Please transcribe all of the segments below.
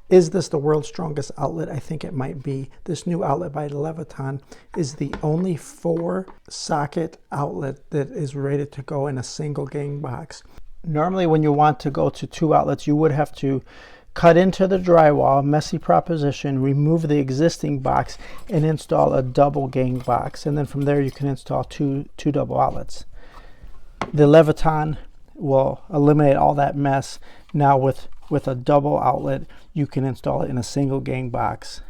Is this the world's strongest outlet? I think it might be. This new outlet by Leviton is the only 4-socket outlet that is rated to go in a single gang box. Normally when you want to go to 2 outlets, you would have to cut into the drywall, messy proposition, remove the existing box, and install a double gang box. And then from there you can install two double outlets. The Leviton will eliminate all that mess. Now with a double outlet, you can install it in a single gang box.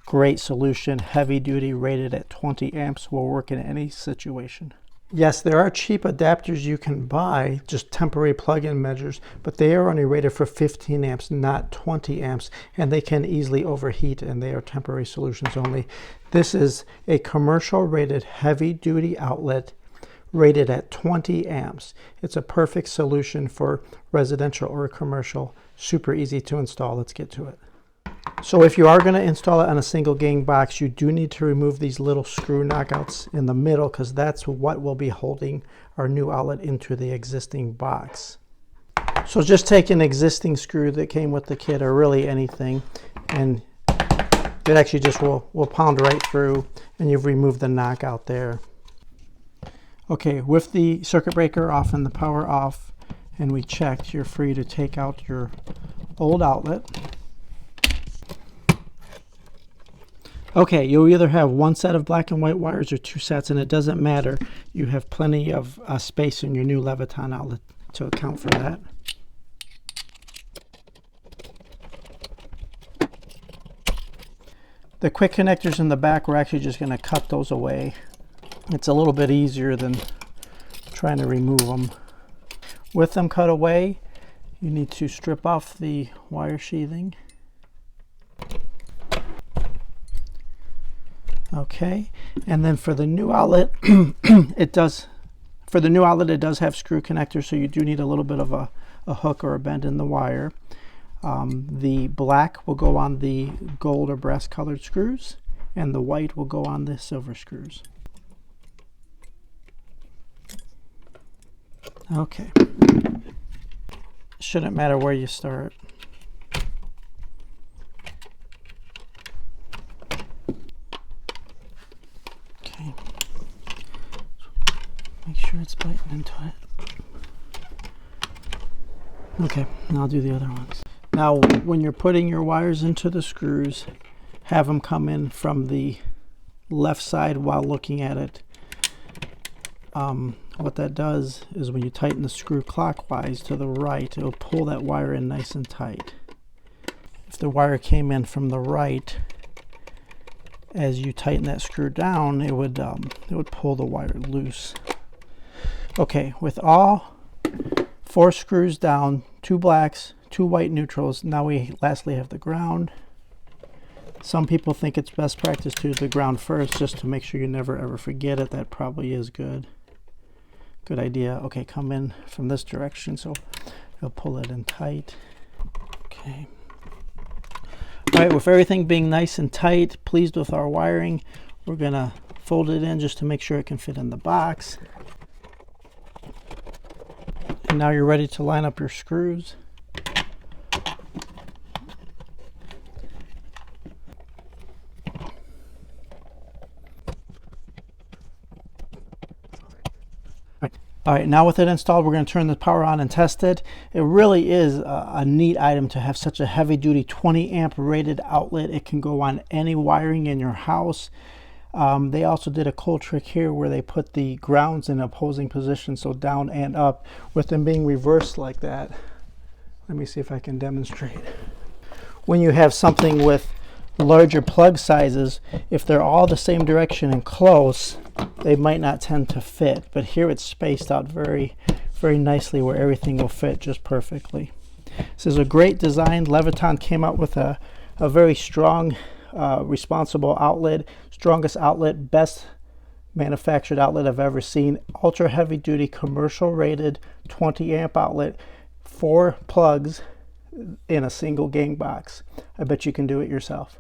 Great solution, heavy duty, rated at 20 amps, will work in any situation. Yes, there are cheap adapters you can buy, just temporary plug-in measures, but they are only rated for 15 amps, not 20 amps, and they can easily overheat, and they are temporary solutions only. This is a commercial rated heavy duty outlet rated at 20 amps. It's a perfect solution for residential or commercial. Super easy to install. Let's get to it. So if you are going to install it on a single gang box, you do need to remove these little screw knockouts in the middle, because that's what will be holding our new outlet into the existing box. So just take an existing screw that came with the kit, or really anything, and it actually just will pound right through, and you've removed the knockout there. Okay, with the circuit breaker off and the power off, and we checked, you're free to take out your old outlet. Okay, you'll either have one set of black and white wires or 2 sets, and it doesn't matter. You have plenty of space in your new Leviton outlet to account for that. The quick connectors in the back, we're actually just going to cut those away. It's a little bit easier than trying to remove them. With them cut away, you need to strip off the wire sheathing. Okay, and then for the new outlet, it does have screw connectors, so you do need a little bit of a hook or a bend in the wire. The black will go on the gold or brass colored screws, and the white will go on the silver screws. Okay, shouldn't matter where you start. Okay, make sure it's biting into it. Okay, now I'll do the other ones. Now when you're putting your wires into the screws, have them come in from the left side while looking at it. What that does is when you tighten the screw clockwise to the right, it'll pull that wire in nice and tight. If the wire came in from the right, as you tighten that screw down, it would pull the wire loose. Okay, with all 4 screws down, 2 blacks, 2 white neutrals, now we lastly have the ground. Some people think it's best practice to use the ground first, just to make sure you never ever forget it. That probably is good idea. Okay, come in from this direction, so you'll pull it in tight. Okay. All right, with everything being nice and tight, pleased with our wiring, we're gonna fold it in just to make sure it can fit in the box. And now you're ready to line up your screws. All right, now with it installed, we're going to turn the power on and test it. It really is a neat item to have such a heavy duty 20 amp rated outlet. It can go on any wiring in your house. They also did a cool trick here where they put the grounds in opposing positions, so down and up, with them being reversed like that. Let me see if I can demonstrate. When you have something with larger plug sizes, if they're all the same direction and close, they might not tend to fit, but here it's spaced out very nicely where everything will fit just perfectly. This is a great design. Leviton came out with a very strong, responsible outlet, strongest outlet, best manufactured outlet I've ever seen. Ultra heavy duty commercial rated 20 amp outlet, 4 plugs in a single gang box. I bet you can do it yourself.